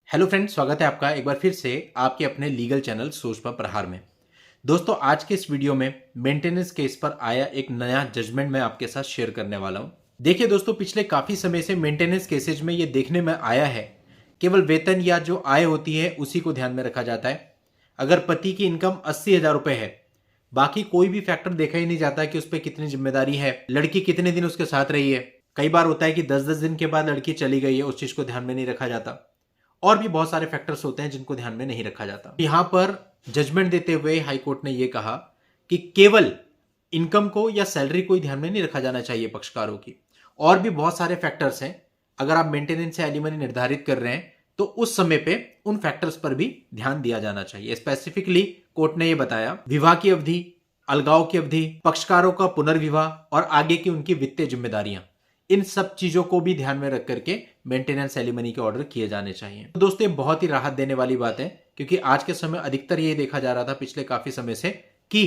Hello friends, स्वागत है आपका एक बार फिर से आपके अपने लीगल चैनल सोच पर प्रहार में। दोस्तों, आज के इस वीडियो में मेंटेनेंस केस पर आया एक नया जजमेंट मैं आपके साथ शेयर करने वाला हूं। देखिए दोस्तों, पिछले काफी समय से मेंटेनेंस केसेज में ये देखने में आया है, केवल वेतन या जो आय होती है उसी को ध्यान में रखा जाता है। अगर पति की इनकम 80,000 रुपए है, बाकी कोई भी फैक्टर देखा ही नहीं जाता कि उस पर कितनी जिम्मेदारी है, लड़की कितने दिन उसके साथ रही है। कई बार होता है कि 10-10 दिन के बाद लड़की चली गई है, उस चीज को ध्यान में नहीं रखा जाता। और भी बहुत सारे फैक्टर्स होते हैं जिनको ध्यान में नहीं रखा जाता। यहां पर जजमेंट देते हुए हाई कोर्ट ने यह कहा कि केवल इनकम को या सैलरी को ही ध्यान में नहीं रखा जाना चाहिए पक्षकारों की, और भी बहुत सारे फैक्टर्स हैं। अगर आप मेंटेनेंस या एलिमनी निर्धारित कर रहे हैं तो उस समय पे उन फैक्टर्स पर भी ध्यान दिया जाना चाहिए। स्पेसिफिकली कोर्ट ने यह बताया, विवाह की अवधि, अलगाव की अवधि, पक्षकारों का पुनर्विवाह और आगे की उनकी वित्तीय जिम्मेदारियां, इन सब चीजों को भी ध्यान में रख करके मेंटेनेंस एलिमनी के ऑर्डर किए जाने चाहिए। तो दोस्तों, ये बहुत ही राहत देने वाली बात है, क्योंकि आज के समय अधिकतर ये देखा जा रहा था पिछले काफी समय से कि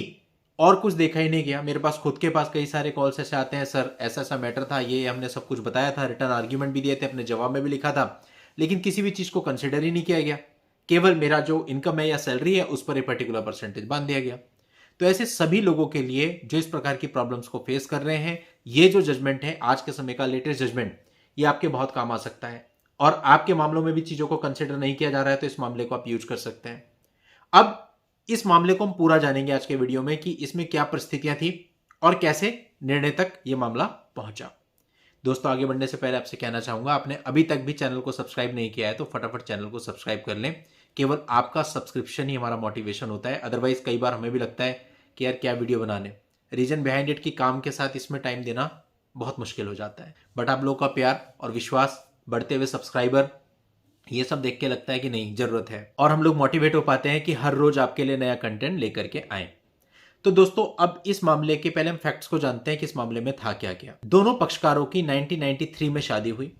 और कुछ देखा ही नहीं गया। मेरे पास खुद के पास कई सारे कॉल्स ऐसे आते हैं, सर ऐसा ऐसा मैटर था, ये हमने सब कुछ बताया था, रिटर्न आर्ग्यूमेंट भी दिए थे, अपने जवाब में भी लिखा था, लेकिन किसी भी चीज को कंसिडर ही नहीं किया गया। केवल मेरा जो इनकम है या सैलरी है उस पर एक पर्टिकुलर परसेंटेज बांध दिया गया। तो ऐसे सभी लोगों के लिए जो इस प्रकार की प्रॉब्लम्स को फेस कर रहे हैं, ये जो जजमेंट है आज के समय का लेटेस्ट जजमेंट, ये आपके बहुत काम आ सकता है। और आपके मामलों में भी चीजों को कंसिडर नहीं किया जा रहा है तो इस मामले को आप यूज कर सकते हैं। अब इस मामले को हम पूरा जानेंगे आज के वीडियो में कि इसमें क्या परिस्थितियां थी और कैसे निर्णय तक यह मामला पहुंचा। दोस्तों, आगे बढ़ने से पहले आपसे कहना चाहूंगा, आपने अभी तक भी चैनल को सब्सक्राइब नहीं किया है तो फटाफट चैनल को सब्सक्राइब कर लें। केवल आपका सब्सक्रिप्शन ही हमारा मोटिवेशन होता है। अदरवाइज कई बार हमें भी लगता है कि यार क्या वीडियो बनाने, रीजन बिहाइंड इट कि काम के साथ इसमें टाइम देना बहुत मुश्किल हो जाता है। बट आप लोगों का प्यार और विश्वास, बढ़ते हुए सब्सक्राइबर, ये सब देख के लगता है कि नहीं, जरूरत है, और हम लोग मोटिवेट हो पाते हैं कि हर रोज आपके लिए नया कंटेंट लेकर के आए। तो दोस्तों, अब इस मामले के पहले हम फैक्ट्स को जानते हैं कि इस मामले में था क्या क्या। दोनों पक्षकारों की 1993 में शादी हुई,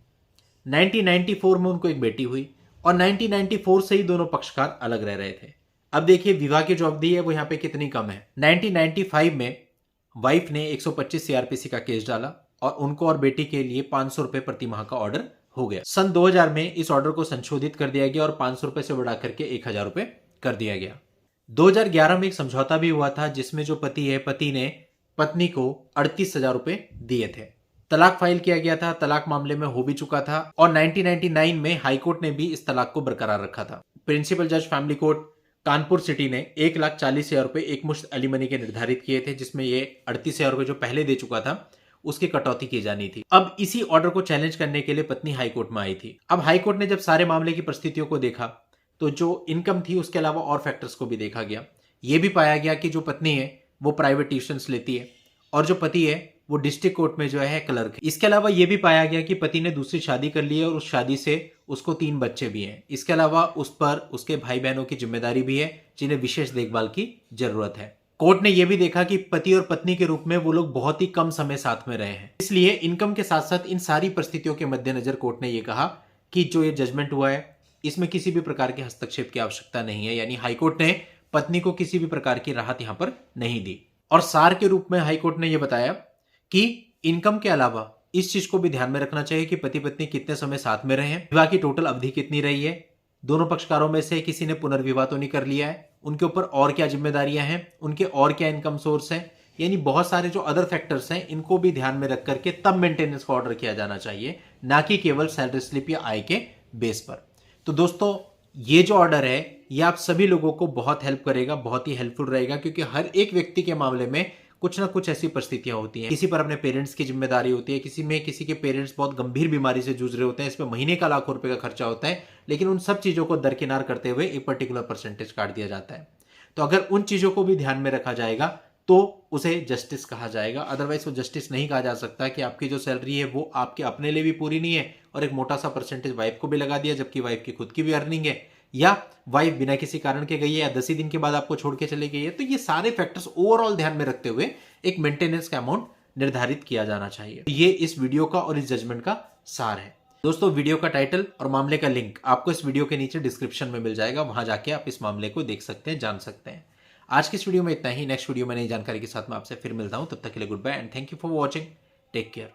1994 में उनको एक बेटी हुई, और 1994 से ही दोनों पक्षकार अलग रह रहे थे। अब देखिए, विवाह की जो अवधि है वो यहां पे कितनी कम है। 1995 में वाइफ ने 125 सीआरपीसी का केस डाला और उनको और बेटी के लिए 500 रुपए प्रति माह का ऑर्डर हो गया। सन 2000 में इस ऑर्डर को संशोधित कर दिया गया और 500 रुपए से बढ़ा करके 1000 रुपए कर दिया गया। 2011 में एक समझौता भी हुआ था जिसमें जो पति है, पति ने पत्नी को 38,000 रुपए दिए थे। तलाक फाइल किया गया था, तलाक मामले में हो भी चुका था, और 1999 में हाईकोर्ट ने भी इस तलाक को बरकरार रखा था। प्रिंसिपल जज फैमिली कोर्ट कानपुर सिटी ने 1,40,000 रुपए एक मुश्त एलिमनी के निर्धारित किए थे, जिसमें ये 38,000 रुपए जो पहले दे चुका था उसकी कटौती की जानी थी। अब इसी ऑर्डर को चैलेंज करने के लिए पत्नी हाईकोर्ट में आई थी। अब हाईकोर्ट ने जब सारे मामले की परिस्थितियों को देखा तो जो इनकम थी उसके अलावा और फैक्टर्स को भी देखा गया। यह भी पाया गया कि जो पत्नी है वो प्राइवेट ट्यूशंस लेती है और जो पति है वो डिस्ट्रिक्ट कोर्ट में जो है क्लर्क है। इसके अलावा यह भी पाया गया कि पति ने दूसरी शादी कर ली है और उस शादी से उसको 3 बच्चे भी हैं। इसके अलावा उस पर उसके भाई बहनों की जिम्मेदारी भी है जिन्हें विशेष देखभाल की जरूरत है। कोर्ट ने यह भी देखा कि पति और पत्नी के रूप में वो लोग बहुत ही कम समय साथ में रहे हैं, इसलिए इनकम के साथ साथ इन सारी परिस्थितियों के मद्देनजर कोर्ट ने यह कहा कि जो ये जजमेंट हुआ है इसमें किसी भी प्रकार के हस्तक्षेप की आवश्यकता नहीं है। यानी हाईकोर्ट ने पत्नी को किसी भी प्रकार की राहत यहां पर नहीं दी। और सार के रूप में हाईकोर्ट ने यह बताया कि इनकम के अलावा इस चीज को भी ध्यान में रखना चाहिए कि पति पत्नी कितने समय साथ में रहे हैं, विवाह की टोटल अवधि कितनी रही है, दोनों पक्षकारों में से किसी ने पुनर्विवाह तो नहीं कर लिया है, उनके ऊपर और क्या जिम्मेदारियां हैं, उनके और क्या इनकम सोर्स है, यानी बहुत सारे जो अदर फैक्टर्स हैं इनको भी ध्यान में रख करके तब मेंटेनेंस का ऑर्डर किया जाना चाहिए, ना कि केवल सैलरी स्लिप या आय के बेस पर। तो दोस्तों, ये जो ऑर्डर है ये आप सभी लोगों को बहुत हेल्प करेगा, बहुत ही हेल्पफुल रहेगा, क्योंकि हर एक व्यक्ति के मामले में कुछ ना कुछ ऐसी परिस्थितियां होती हैं। किसी पर अपने पेरेंट्स की जिम्मेदारी होती है, किसी के पेरेंट्स बहुत गंभीर बीमारी से जूझ रहे होते हैं, इसमें महीने का लाखों रुपए का खर्चा होता है, लेकिन उन सब चीजों को दरकिनार करते हुए एक पर्टिकुलर परसेंटेज काट दिया जाता है। तो अगर उन चीजों को भी ध्यान में रखा जाएगा तो उसे जस्टिस कहा जाएगा। अदरवाइज वो जस्टिस नहीं कहा जा सकता कि आपकी जो सैलरी है वो आपके अपने लिए भी पूरी नहीं है और एक मोटा सा परसेंटेज वाइफ को भी लगा दिया, जबकि वाइफ की खुद की भी अर्निंग है, या वाइफ बिना किसी कारण के गई है या 10 ही दिन के बाद आपको छोड़ के चली गई है। तो ये सारे फैक्टर्स ओवरऑल ध्यान में रखते हुए एक मेंटेनेंस का अमाउंट निर्धारित किया जाना चाहिए। ये इस वीडियो का और इस जजमेंट का सार है। दोस्तों, वीडियो का टाइटल और मामले का लिंक आपको इस वीडियो के नीचे डिस्क्रिप्शन में मिल जाएगा, वहां जाके आप इस मामले को देख सकते हैं, जान सकते हैं। आज की इस वीडियो में इतना ही। नेक्स्ट वीडियो में नई जानकारी के साथ मैं आपसे फिर मिलता हूं। तब तक के लिए goodbye and thank you for watching. Take care.